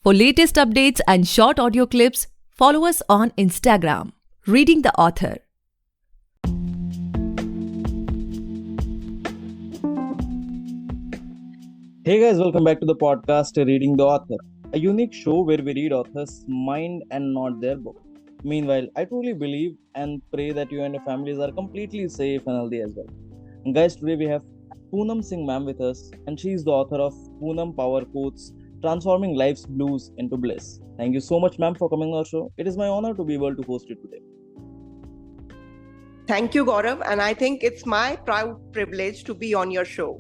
For latest updates and short audio clips, follow us on Instagram, Reading the Author. Hey guys, welcome back to the podcast Reading the Author, a unique show where we read authors' mind and not their book. Meanwhile, I truly believe and pray that you and your families are completely safe and healthy as well. And guys, today we have Poonam Singh ma'am with us, and she is the author of Poonam Power Quotes, Transforming Life's Blues into Bliss. Thank you so much, ma'am, for coming on our show. It is my honor to be able to host it today. Thank you, Gaurav, and I think it's my proud privilege to be on your show.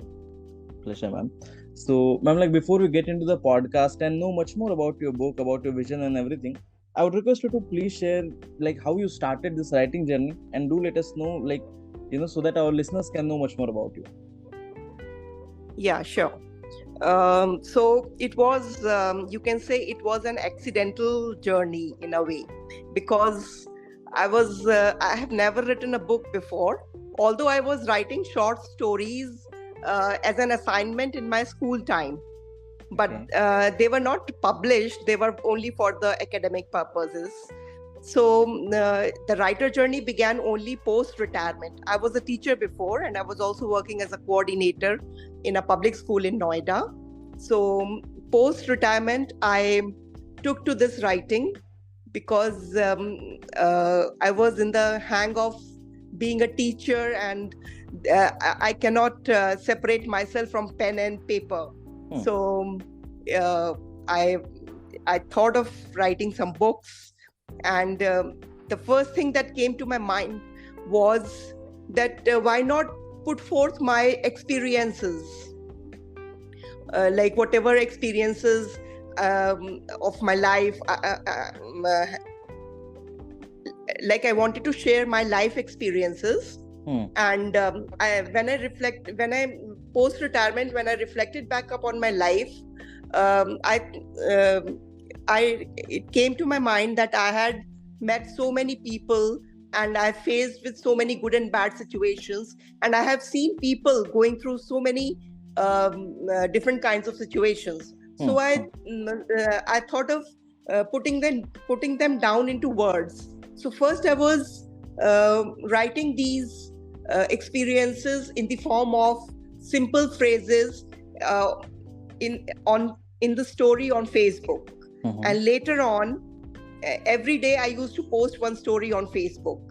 Pleasure, ma'am. So, ma'am, before we get into the podcast and know much more about your book, about your vision and everything, I would request you to please share how you started this writing journey, and do let us know so that our listeners can know much more about you. Yeah, sure. So it was, you can say it was an accidental journey in a way, because I have never written a book before, although I was writing short stories as an assignment in my school time. But they were not published, they were only for the academic purposes. So the writer journey began only post-retirement. I was a teacher before, and I was also working as a coordinator in a public school in Noida. So post-retirement, I took to this writing because I was in the hang of being a teacher, and I cannot separate myself from pen and paper. So I thought of writing some books, and the first thing that came to my mind was that why not put forth my experiences, whatever experiences of my life. I wanted to share my life experiences. And when I post-retirement, when I reflected back upon my life, it came to my mind that I had met so many people, and I faced with so many good and bad situations, and I have seen people going through so many different kinds of situations. So I thought of putting them down into words. So first I was writing these experiences in the form of simple phrases in the story on Facebook. And later on, every day I used to post one story on Facebook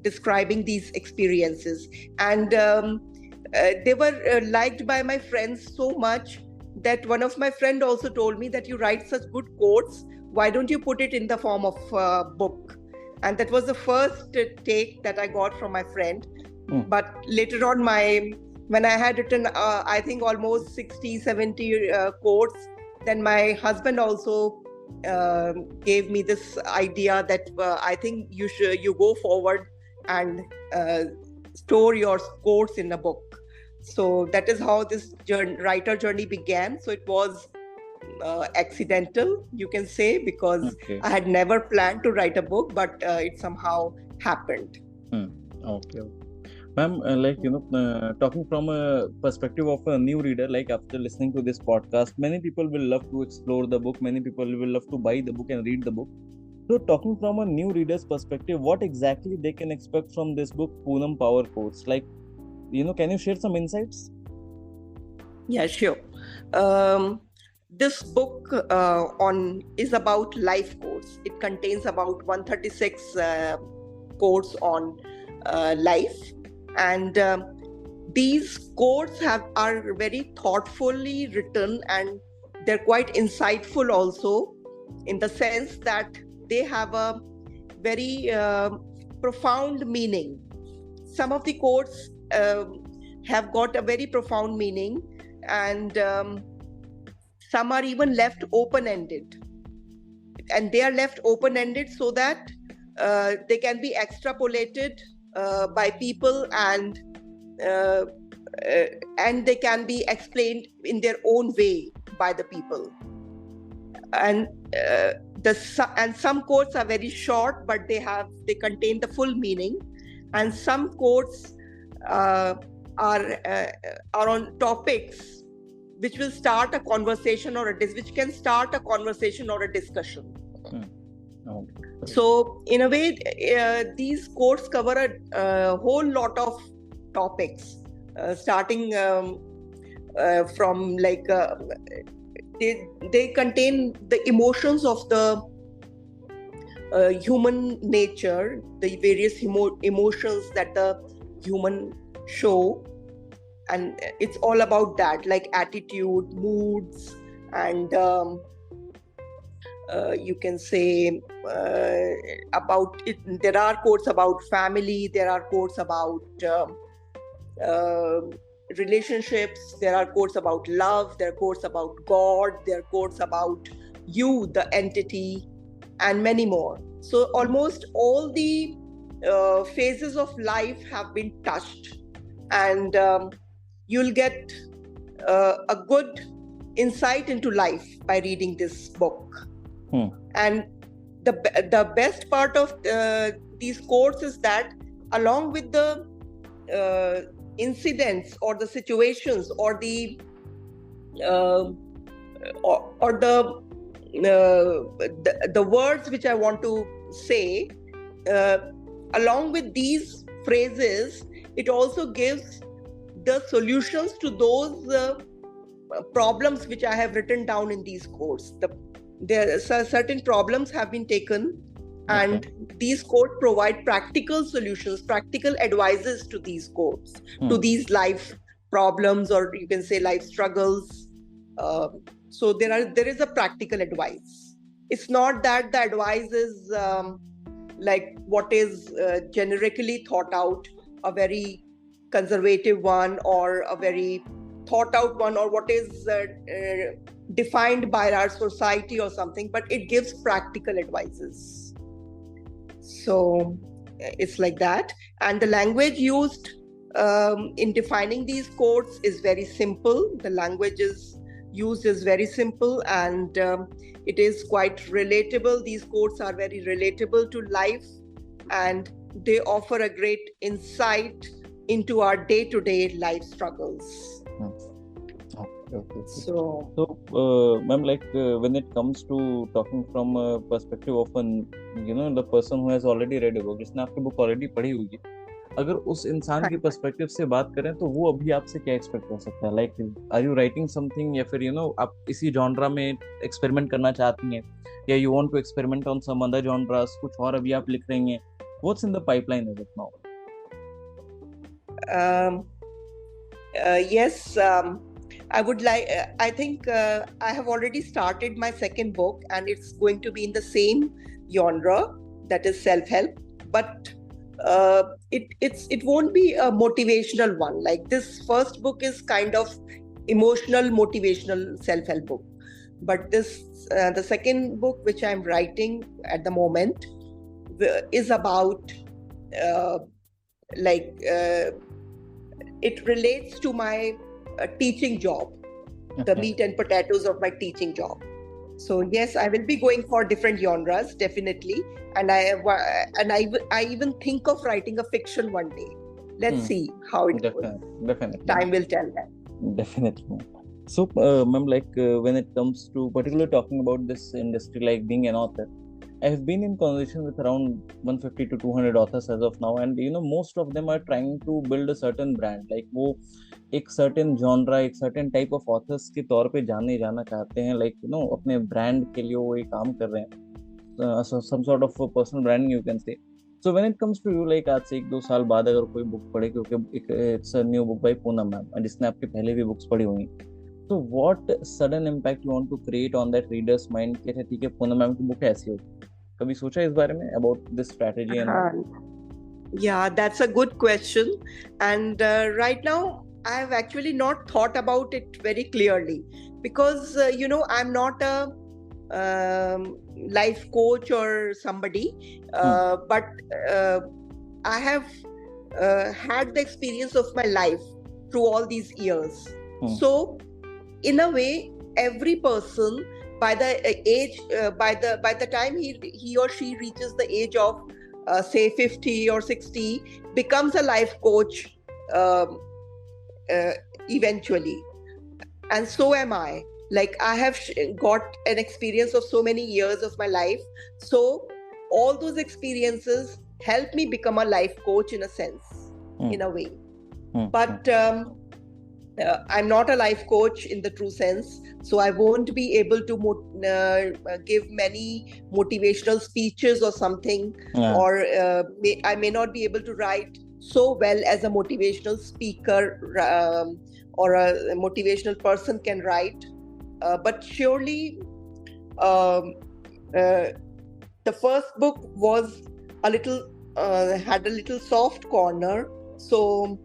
describing these experiences. And they were liked by my friends so much that one of my friends also told me that you write such good quotes, why don't you put it in the form of a book? And that was the first take that I got from my friend. But later on, when I had written, I think almost 60, 70 quotes, then my husband also gave me this idea that I think you go forward and store your quotes in a book. So that is how this writer journey began. So it was accidental, you can say, because I had never planned to write a book, but it somehow happened. Okay. Ma'am, talking from a perspective of a new reader, after listening to this podcast, many people will love to explore the book, many people will love to buy the book and read the book. So talking from a new reader's perspective, what exactly they can expect from this book, Poonam Power Quotes? Can you share some insights? Yeah, sure. This book is about life quotes. It contains about 136 quotes on life. And these quotes are very thoughtfully written, and they're quite insightful also, in the sense that they have a very profound meaning. Some of the quotes have got a very profound meaning, and some are even left open-ended. And they are left open-ended so that they can be extrapolated by people, and they can be explained in their own way by the people. And some quotes are very short, but they contain the full meaning. And some quotes are on topics which will start a conversation which can start a conversation or a discussion. Oh. So in a way, these quotes cover a whole lot of topics, starting from like they contain the emotions of the human nature, the various emotions that the human show, and it's all about that, like attitude, moods, and you can say about it. There are quotes about family, there are quotes about relationships, there are quotes about love, there are quotes about God, there are quotes about you, the entity, and many more. So almost all the phases of life have been touched, and you'll get a good insight into life by reading this book. And the best part of these quotes is that along with the incidents or the situations or the the words which I want to say, along with these phrases, it also gives the solutions to those problems which I have written down in these quotes. There are certain problems have been taken, and these quotes provide practical solutions, practical advices to these quotes, to these life problems, or you can say life struggles. So there is a practical advice. It's not that the advice is like what is generically thought out, a very conservative one, or a very thought out one, or what is defined by our society or something, but it gives practical advices. So it's like that. And the language used in defining these quotes is very simple. The language used is very simple, and it is quite relatable. These quotes are very relatable to life, and they offer a great insight into our day-to-day life struggles. Okay. So ma'am, like when it comes to talking from a perspective of the person who has already read a book, जिसने आपकी book already पढ़ी होगी, अगर उस इंसान की perspective से बात करें तो वो अभी आपसे क्या एक्सपेक्ट कर सकता है? Like are you writing something, या फिर आप इसी जॉनरा में एक्सपेरिमेंट करना चाहती हैं, या you want to experiment on some other genres, कुछ और अभी आप लिख रही हैं? What's in the pipeline as of now? Yes, I would like, I think I have already started my second book, and it's going to be in the same genre, that is self-help, but it won't be a motivational one. Like this first book is kind of emotional, motivational self-help book, but this the second book which I'm writing at the moment is about it relates to my teaching job, the meat and potatoes of my teaching job. So yes, I will be going for different genres, definitely, and I even think of writing a fiction one day. Let's see how it goes. Definitely. Time will tell that. Definitely. So, ma'am, like when it comes to particularly talking about this industry, like being an author, I have been in conversation with around 150 to 200 authors as of now, and most of them are trying to build a certain brand. Like वो एक certain genre, एक certain type of authors के तौर पे जाना चाहते हैं. Like अपने brand के लिए वो ये काम कर रहे हैं. So some sort of personal branding you can say. So when it comes to you, like आज से 1-2 साल बाद अगर कोई बुक पढ़े, क्योंकि it's a new book by Poonam ma'am, जिसने आपकी पहले भी बुक्स पढ़ी होंगी, तो what sudden impact you want to create on that reader's mind कि ठीक है पूनम मैम की बुक ऐसी होगी? कभी सोचा इस बारे में about this strategy? Yeah, that's a good question, and right now I have actually not thought about it very clearly, because I'm not a life coach or somebody, but I have had the experience of my life through all these years. So in a way, every person, by the age, by the time he or she reaches the age of say 50 or 60, becomes a life coach eventually. and so am I. Like, I have got an experience of so many years of my life. So all those experiences help me become a life coach in a sense, in a way. But I'm not a life coach in the true sense, so I won't be able to give many motivational speeches or something, or I may not be able to write so well as a motivational speaker or a motivational person can write. But surely, the first book was a little had a little soft corner, so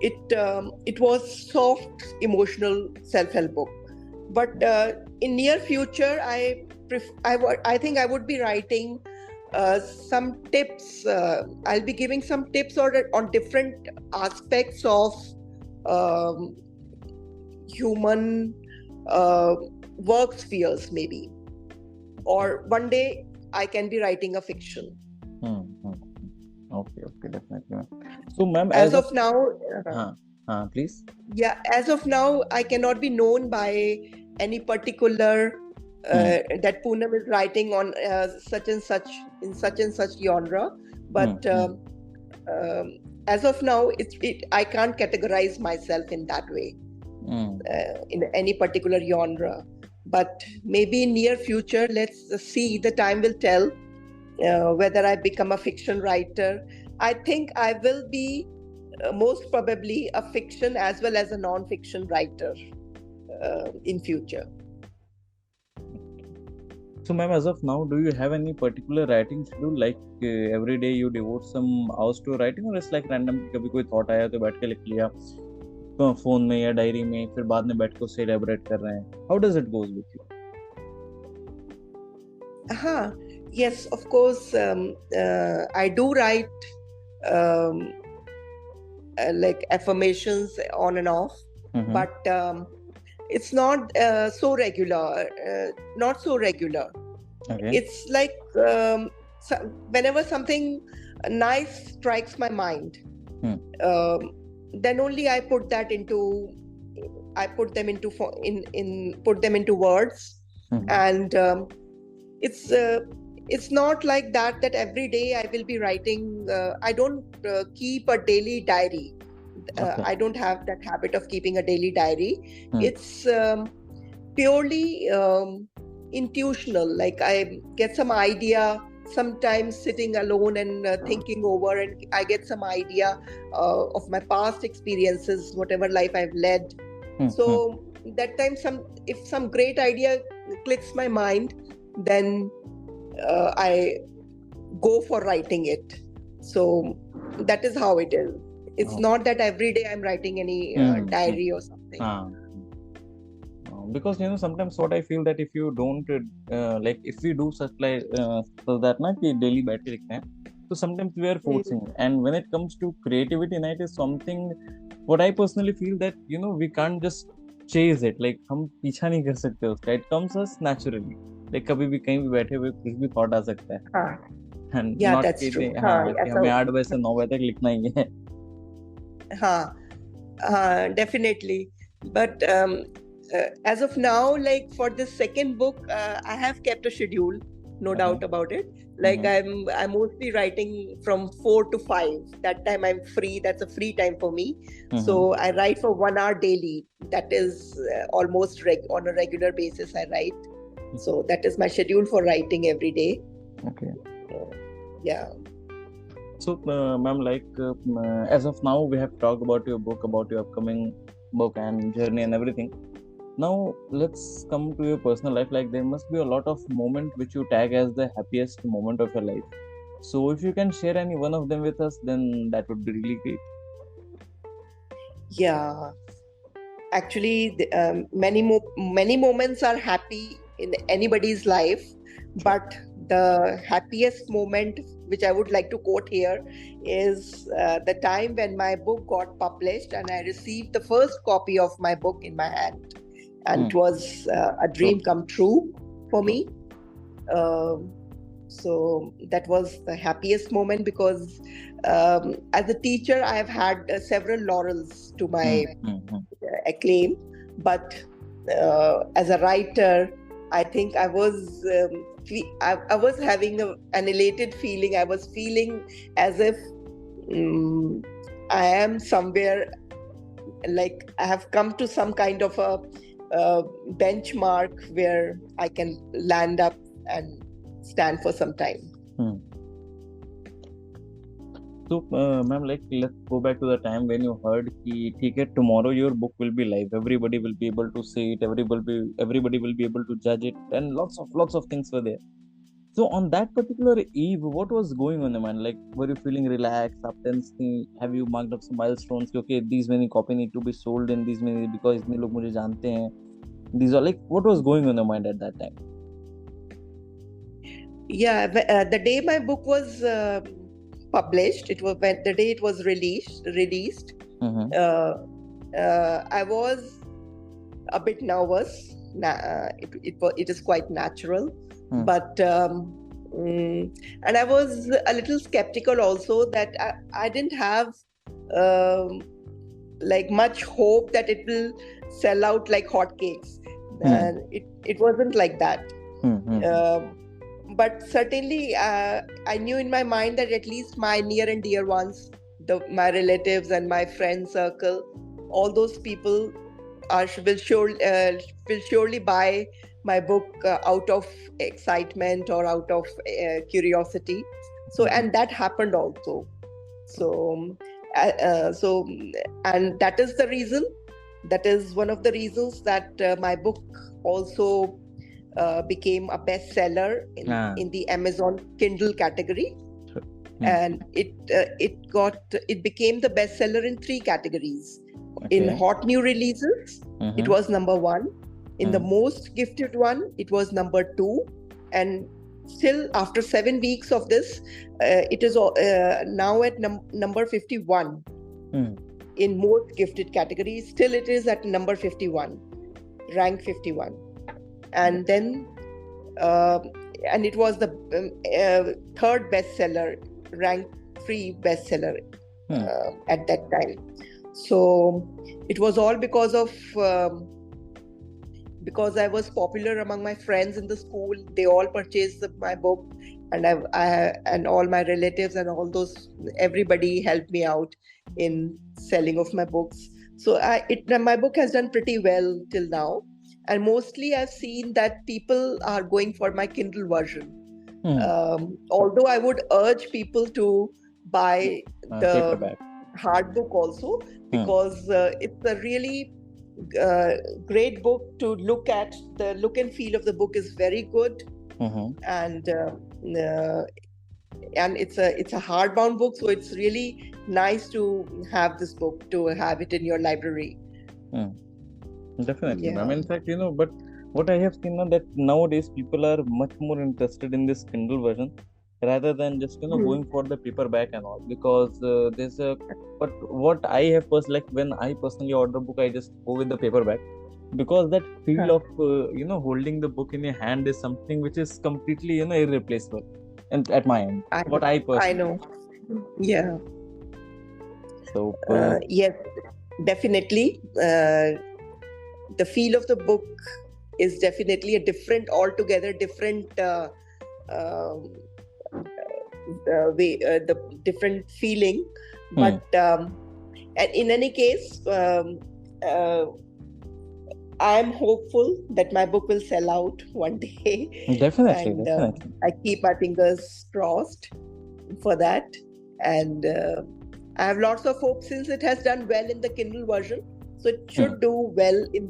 it was soft emotional self-help book. But in near future, I think I would be writing some tips. I'll be giving some tips on different aspects of human work spheres, maybe. Or one day I can be writing a fiction. Okay, definitely, ma'am. So, ma'am, as of now, please. Yeah, as of now, I cannot be known by any particular that Poonam is writing on such and such in such and such genre. But as of now, I can't categorize myself in that way in any particular genre. But maybe in near future, let's see. The time will tell whether I become a fiction writer. I think I will be most probably a fiction as well as a non-fiction writer in future. So, ma'am, as of now, do you have any particular writing schedule? Like every day you devote some hours to writing, or it's like random? कभी कोई thought आया तो बैठ के लिख लिया phone में या डायरी में, फिर बाद में बैठ के उसे elaborate कर रहे हैं. How does it goes with you? Yes, of course. I do write like affirmations on and off, but it's not so regular. Not so regular. Okay. It's like whenever something nice strikes my mind, then only I put them into words, and it's not like that every day I will be writing. I don't keep a daily diary. Okay. I don't have that habit of keeping a daily diary. It's purely intuitional. Like, I get some idea sometimes sitting alone and thinking over, and I get some idea of my past experiences, whatever life I've led. So that time, if some great idea clicks my mind, then I go for writing it. So that is how it is. It's not that every day I'm writing any diary or something. Because sometimes what I feel that if you don't like if we do such like so that ना कि daily बैठ के लिखते हैं, so sometimes we are forcing. And when it comes to creativity, it is something what I personally feel that we can't just chase it. Like हम पीछा नहीं कर सकते उसका. It comes us naturally. Like कभी भी कहीं भी बैठे हुए कुछ भी thought आ सकता है. And Yeah, not that's true. कि हमें 8 बजे से 9 बजे तक लिखना ही है. Definitely. But as of now, like for this second book, I have kept a schedule, no doubt about it. Like I'm mostly writing from 4 to 5. That time I'm free. That's a free time for me. So I write for 1 hour daily. That is almost on a regular basis I write. So that is my schedule for writing every day. Okay. Yeah. So, ma'am, like as of now, we have talked about your book, about your upcoming book and journey and everything. Now, let's come to your personal life. Like, there must be a lot of moments which you tag as the happiest moment of your life. So, if you can share any one of them with us, then that would be really great. Yeah. Actually, many moments are happy in anybody's life, but the happiest moment, which I would like to quote here, is the time when my book got published and I received the first copy of my book in my hand. And it was a dream come true for me. So that was the happiest moment because as a teacher, I have had several laurels to my acclaim. But as a writer, I think I was I was having an elated feeling. I was feeling as if I am somewhere, like I have come to some kind of a benchmark where I can land up and stand for some time. So, ma'am, like, let's go back to the time when you heard कि ठीक है, tomorrow your book will be live. Everybody will be able to see it. Everybody will be able to judge it, and lots of things were there. So, on that particular eve, what was going on in your mind? Like, were you feeling relaxed, up tense? Have you marked up some milestones? Okay, these many copy need to be sold, and these many because इतने लोग मुझे जानते हैं. These are like, what was going on in your mind at that time? Yeah, the day my book was published, it was when the day it was released. I was a bit nervous. It is quite natural, but and I was a little skeptical also, that I didn't have like much hope that it will sell out like hotcakes. It wasn't like that. But certainly, I knew in my mind that at least my near and dear ones, my relatives and my friend circle, all those people will surely buy my book out of excitement or out of curiosity. So, and that happened also. So, and that is the reason. That is one of the reasons that my book also became a bestseller in the Amazon Kindle category. And it became the bestseller in 3 categories. In hot new releases, it was number 1. In the most gifted one, it was number 2. And still, after 7 weeks of this, it is now at number 51 in most gifted category. Still, it is at number 51, rank 51. And then, and it was the 3rd bestseller, rank 3 bestseller at that time. So it was all because I was popular among my friends in the school. They all purchased my book, and and all my relatives and all those, everybody helped me out in selling of my books. So my book has done pretty well till now. And mostly I've seen that people are going for my Kindle version. Although I would urge people to buy the paperback hard book also, because it's a really great book to look at. The look and feel of the book is very good. And it's a hardbound book, so it's really nice to have this book, to have it in your library. Definitely, ma'am. In fact, but what I have seen now, that nowadays people are much more interested in this Kindle version rather than just going for the paperback and all, because but what I have like when I personally order a book, I just go with the paperback, because that feel of holding the book in your hand is something which is completely irreplaceable, and at my end, what I personally, I know. Yeah. So yes, definitely. The feel of the book is definitely altogether different way, the different feeling. But and in any case, I am hopeful that my book will sell out one day. Definitely, and definitely. I keep my fingers crossed for that. And I have lots of hope, since it has done well in the Kindle version. So it should do well in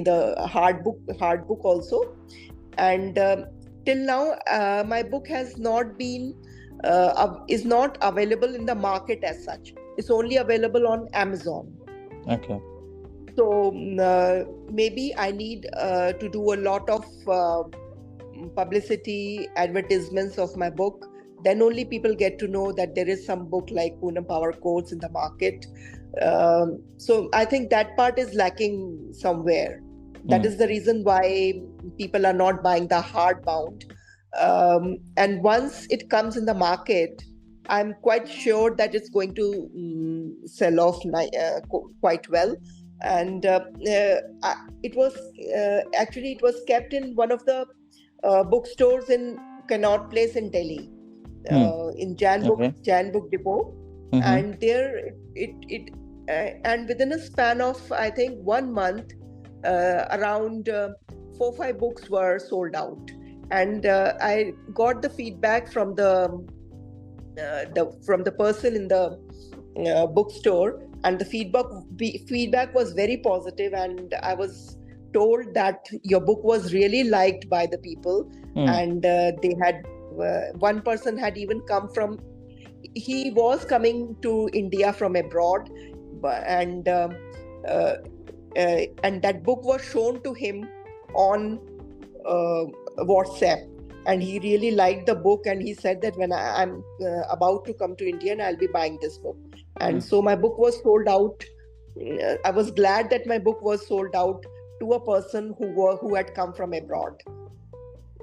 the hard book also. And till now, my book has not been is not available in the market as such. It's only available on Amazon. Okay. So maybe I need to do a lot of publicity, advertisements of my book. Then only people get to know that there is some book like Poonam Power Quotes in the market. So I think that part is lacking somewhere. That is the reason why people are not buying the hardbound. And once it comes in the market, I'm quite sure that it's going to sell off quite well. and it was actually it was kept in one of the bookstores in Connaught Place in Delhi, in Jan Okay. Book Depot, and there it and within a span of I think 1 month, around 4-5 books were sold out, and I got the feedback from the person in the bookstore, and the feedback was very positive, and I was told that your book was really liked by the people, and they had one person had even come from, he was coming to India from abroad, and that book was shown to him on WhatsApp, and he really liked the book, and he said that when I'm about to come to India, and I'll be buying this book. And so my book was sold out. I was glad that my book was sold out to a person who had come from abroad.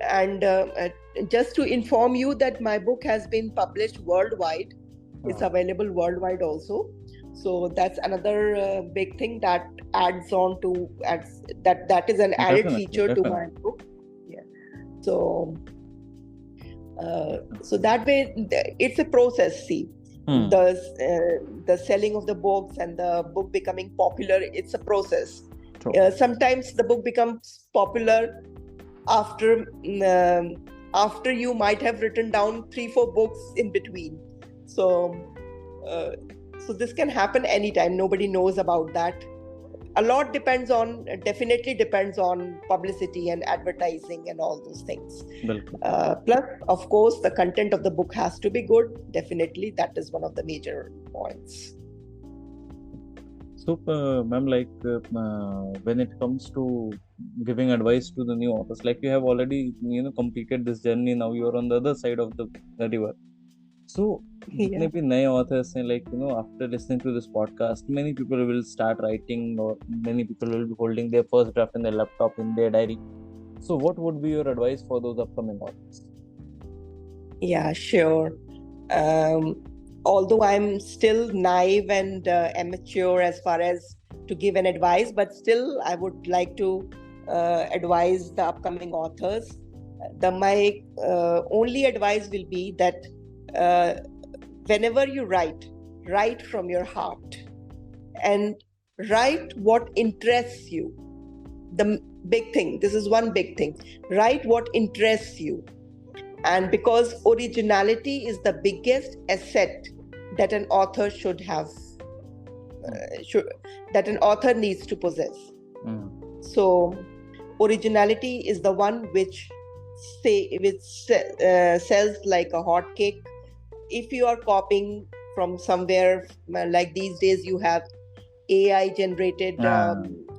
And just to inform you that my book has been published worldwide. It's available worldwide also. So that's another big thing that adds on to that is an added feature to my book. Yeah. So that way it's a process. See, the selling of the books and the book becoming popular, it's a process. Sometimes the book becomes popular after you might have written down 3-4 books in between. So this can happen anytime. Nobody knows about that. A lot definitely depends on publicity and advertising and all those things. Plus, of course, the content of the book has to be good. Definitely, that is one of the major points. So, ma'am, like when it comes to giving advice to the new authors, like you have already, completed this journey. Now you are on the other side of the river. So, जितने भी नए authors हैं, like after listening to this podcast, many people will start writing, or many people will be holding their first draft in their laptop, in their diary. So, what would be your advice for those upcoming authors? Yeah, sure. Although I'm still naive and amateur as far as to give an advice, but still I would like to advise the upcoming authors. My only advice will be that whenever you write from your heart, and write what interests you. The big thing, this is one big thing, write what interests you. And because originality is the biggest asset that an author should have, that an author needs to possess. So originality is the one which sells like a hot cake. If you are copying from somewhere, like these days you have AI generated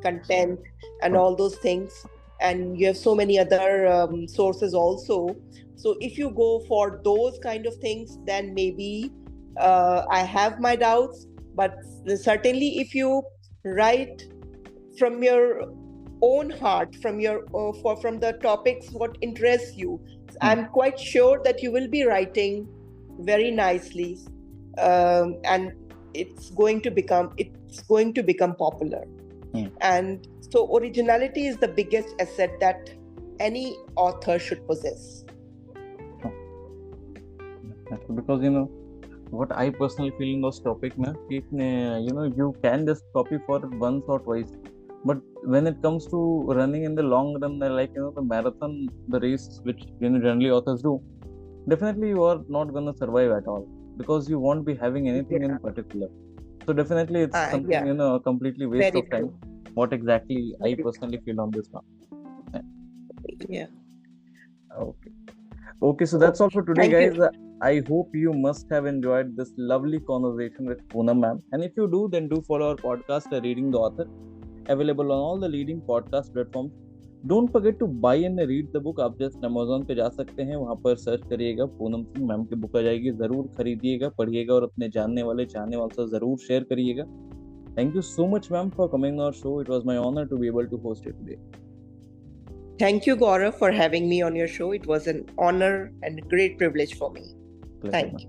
content and all those things, and you have so many other sources also. So if you go for those kind of things, then maybe I have my doubts. But certainly if you write from your own heart, from the topics what interests you, I'm quite sure that you will be writing very nicely, and it's going to become popular. And so originality is the biggest asset that any author should possess. Because what I personally feel in those topics, you can just copy for once or twice, but when it comes to running in the long run, like the marathon, the race which generally authors do, definitely you are not going to survive at all, because you won't be having anything in particular. So definitely it's something a completely waste of time. What exactly I personally feel on this one. Okay, so that's all for today, guys. I hope you must have enjoyed this lovely conversation with Poonam ma'am, and if you do, then do follow our podcast Reading the Author, available on all the leading podcast platforms. Don't forget to buy and read the book. आप just Amazon पे जा सकते हैं, वहाँ पर search करिएगा, Poonam Singh ma'am की book आ जाएगी. ज़रूर खरीदिएगा, पढ़िएगा और अपने जानने वाले चाहने वालों से ज़रूर शेयर करिएगा. Thank you so much, ma'am, for coming on our show. It was my honor to be able to host it today. Thank you, Gaurav, for having me on your show. It was an honor and a great privilege for me. Pleasure, Thank ma'am. you.